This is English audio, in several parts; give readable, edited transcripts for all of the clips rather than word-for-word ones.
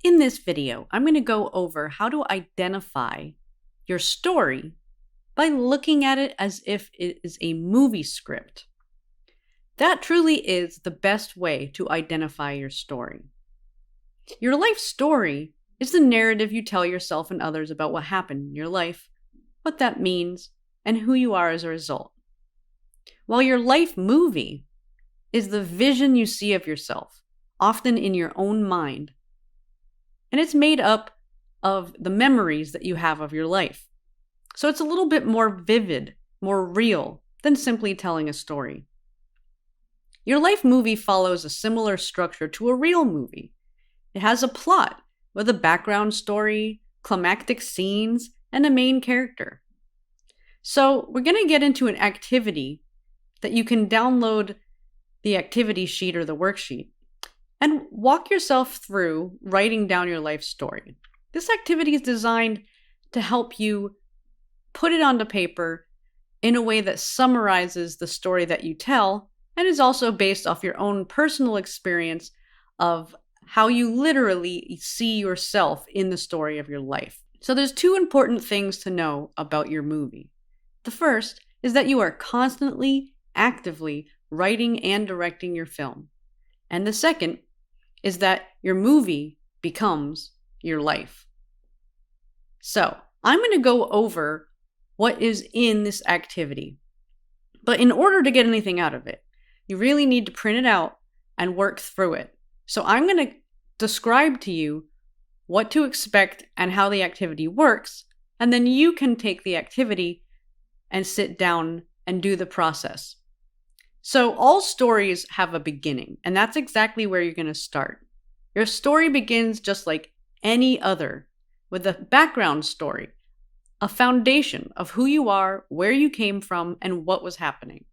in this video, I'm going to go over how to identify your story by looking at it as if it is a movie script. That truly is the best way to identify your story. Your life story is the narrative you tell yourself and others about what happened in your life, what that means, and who you are as a result. While your life movie is the vision you see of yourself, often in your own mind, and it's made up of the memories that you have of your life. So it's a little bit more vivid, more real than simply telling a story. Your life movie follows a similar structure to a real movie. It has a plot with a background story, climactic scenes, and a main character. So we're going to get into an activity that you can download the activity sheet or the worksheet and walk yourself through writing down your life story. This activity is designed to help you put it onto paper in a way that summarizes the story that you tell and is also based off your own personal experience of how you literally see yourself in the story of your life. So there's two important things to know about your movie. The first is that you are constantly, actively writing and directing your film. And the second is that your movie becomes your life. So I'm going to go over what is in this activity. But in order to get anything out of it, you really need to print it out and work through it. So I'm going to describe to you what to expect and how the activity works, and then you can take the activity and sit down and do the process. So all stories have a beginning, and that's exactly where you're going to start. Your story begins just like any other, with a background story, a foundation of who you are, where you came from, and what was happening.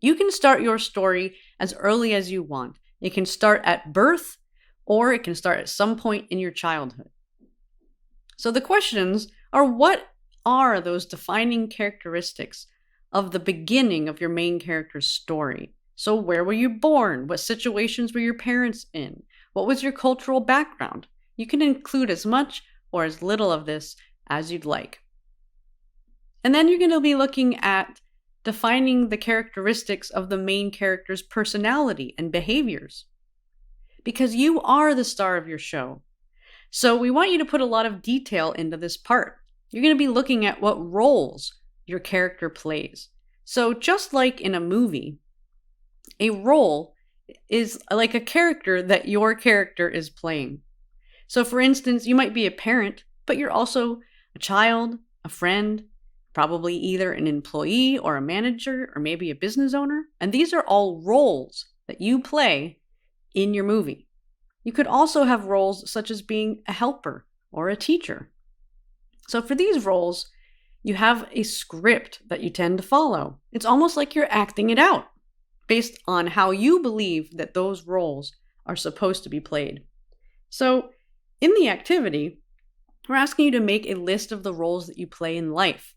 You can start your story as early as you want. It can start at birth, or it can start at some point in your childhood. So the questions are, what are those defining characteristics of the beginning of your main character's story? So where were you born? What situations were your parents in? What was your cultural background? You can include as much or as little of this as you'd like. And then you're going to be looking at defining the characteristics of the main character's personality and behaviors. Because you are the star of your show. So we want you to put a lot of detail into this part. You're going to be looking at what roles your character plays. So just like in a movie, a role is like a character that your character is playing. So for instance, you might be a parent, but you're also a child, a friend, probably either an employee or a manager or maybe a business owner. And these are all roles that you play in your movie. You could also have roles such as being a helper or a teacher. So for these roles, you have a script that you tend to follow. It's almost like you're acting it out based on how you believe that those roles are supposed to be played. So in the activity, we're asking you to make a list of the roles that you play in life.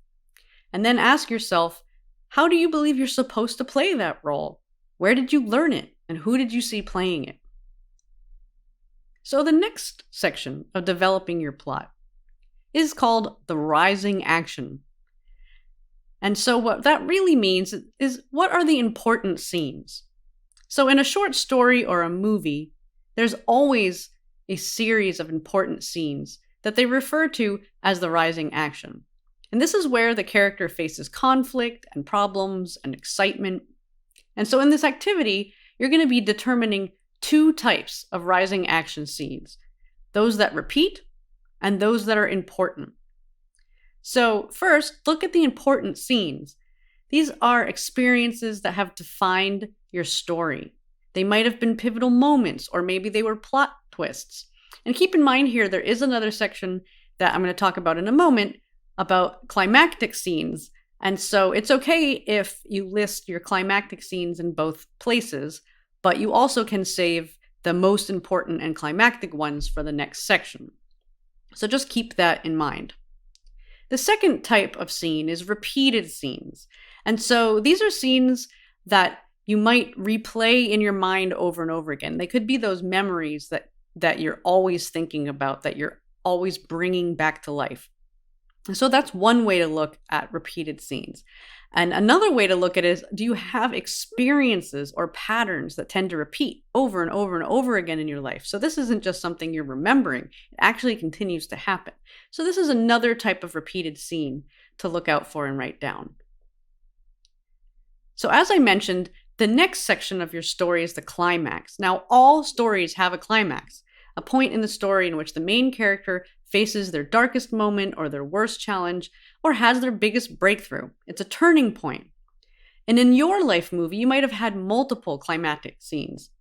And then ask yourself, how do you believe you're supposed to play that role? Where did you learn it? And who did you see playing it? So the next section of developing your plot is called the rising action. And so what that really means is, what are the important scenes? So in a short story or a movie, there's always a series of important scenes that they refer to as the rising action. And this is where the character faces conflict and problems and excitement. And so in this activity, you're going to be determining two types of rising action scenes, those that repeat and those that are important. So first, look at the important scenes. These are experiences that have defined your story. They might have been pivotal moments, or maybe they were plot twists. And keep in mind here, there is another section that I'm going to talk about in a moment about climactic scenes. And so it's okay if you list your climactic scenes in both places, but you also can save the most important and climactic ones for the next section. So just keep that in mind. The second type of scene is repeated scenes. And so these are scenes that you might replay in your mind over and over again. They could be those memories that that you're always thinking about, that you're always bringing back to life. So that's one way to look at repeated scenes. And another way to look at it is, do you have experiences or patterns that tend to repeat over and over and over again in your life? So this isn't just something you're remembering, it actually continues to happen. So this is another type of repeated scene to look out for and write down. So as I mentioned, the next section of your story is the climax. Now, all stories have a climax, a point in the story in which the main character faces their darkest moment or their worst challenge or has their biggest breakthrough. It's a turning point. And in your life movie, you might have had multiple climactic scenes.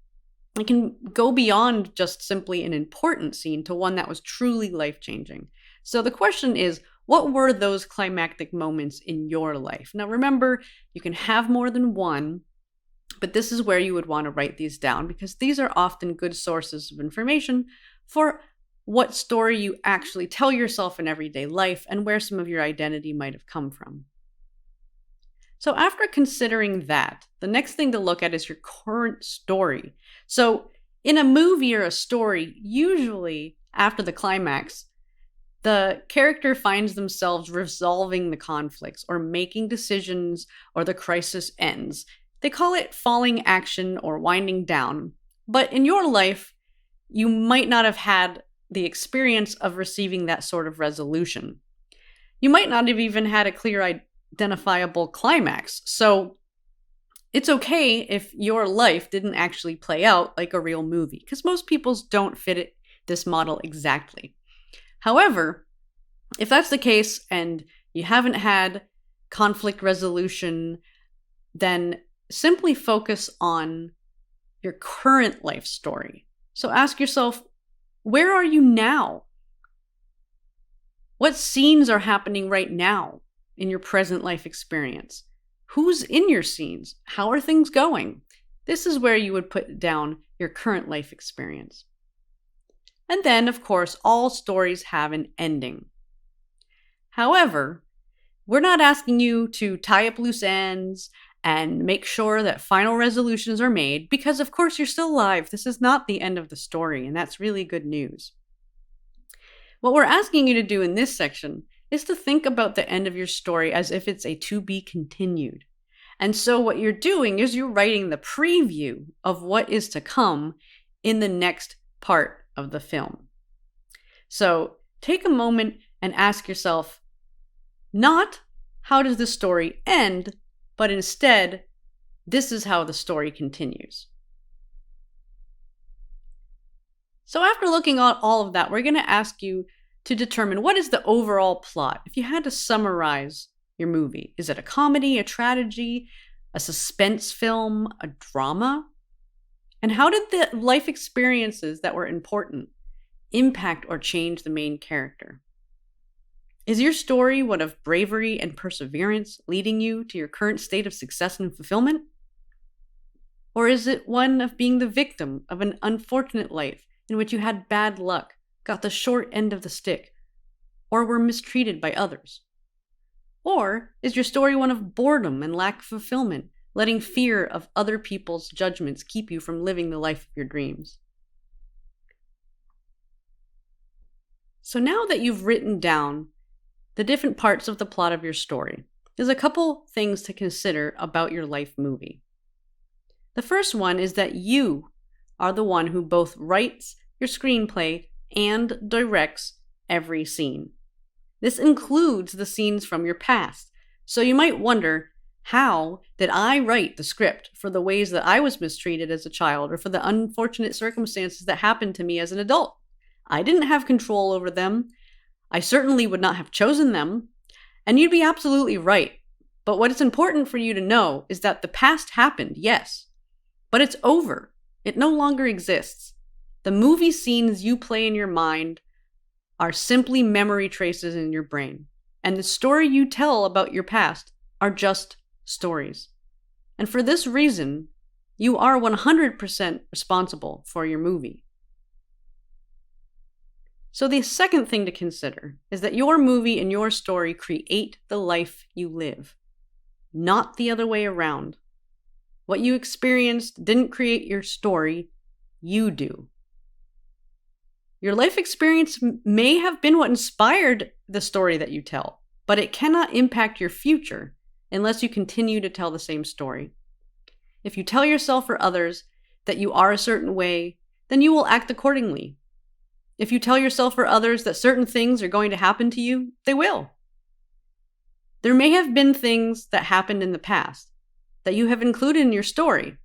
It can go beyond just simply an important scene to one that was truly life-changing. So the question is, what were those climactic moments in your life? Now remember, you can have more than one, but this is where you would want to write these down because these are often good sources of information for what story you actually tell yourself in everyday life and where some of your identity might have come from. So after considering that, the next thing to look at is your current story. So in a movie or a story, usually after the climax, the character finds themselves resolving the conflicts or making decisions or the crisis ends. They call it falling action or winding down. But in your life, you might not have had the experience of receiving that sort of resolution. You might not have even had a clear identifiable climax. So it's okay if your life didn't actually play out like a real movie, because most people's don't fit this model exactly. However, if that's the case and you haven't had conflict resolution, then simply focus on your current life story. So ask yourself, where are you now? What scenes are happening right now in your present life experience? Who's in your scenes? How are things going? This is where you would put down your current life experience. And then, of course, all stories have an ending. However, we're not asking you to tie up loose ends and make sure that final resolutions are made because, of course, you're still alive. This is not the end of the story, and that's really good news. What we're asking you to do in this section is to think about the end of your story as if it's a to be continued. And so what you're doing is you're writing the preview of what is to come in the next part of the film. So take a moment and ask yourself, not how does the story end, but instead, this is how the story continues. So after looking at all of that, we're going to ask you to determine what is the overall plot. If you had to summarize your movie, is it a comedy, a tragedy, a suspense film, a drama? And how did the life experiences that were important impact or change the main character? Is your story one of bravery and perseverance leading you to your current state of success and fulfillment? Or is it one of being the victim of an unfortunate life in which you had bad luck, got the short end of the stick, or were mistreated by others? Or is your story one of boredom and lack of fulfillment, letting fear of other people's judgments keep you from living the life of your dreams? So now that you've written down the different parts of the plot of your story, there's a couple things to consider about your life movie. The first one is that you are the one who both writes your screenplay and directs every scene. This includes the scenes from your past. So you might wonder, how did I write the script for the ways that I was mistreated as a child or for the unfortunate circumstances that happened to me as an adult? I didn't have control over them. I certainly would not have chosen them. And you'd be absolutely right. But what is important for you to know is that the past happened, yes, but it's over. It no longer exists. The movie scenes you play in your mind are simply memory traces in your brain. And the story you tell about your past are just stories. And for this reason, you are 100% responsible for your movie. So the second thing to consider is that your movie and your story create the life you live, not the other way around. What you experienced didn't create your story, you do. Your life experience may have been what inspired the story that you tell, but it cannot impact your future unless you continue to tell the same story. If you tell yourself or others that you are a certain way, then you will act accordingly. If you tell yourself or others that certain things are going to happen to you, they will. There may have been things that happened in the past that you have included in your story,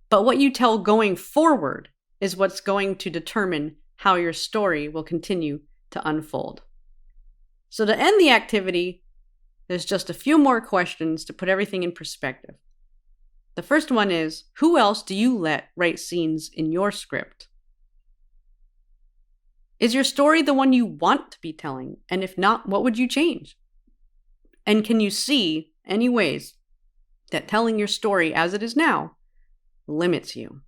but what you tell going forward is what's going to determine how your story will continue to unfold. So to end the activity, there's just a few more questions to put everything in perspective. The first one is, who else do you let write scenes in your script? Is your story the one you want to be telling? And if not, what would you change? And can you see any ways that telling your story as it is now limits you?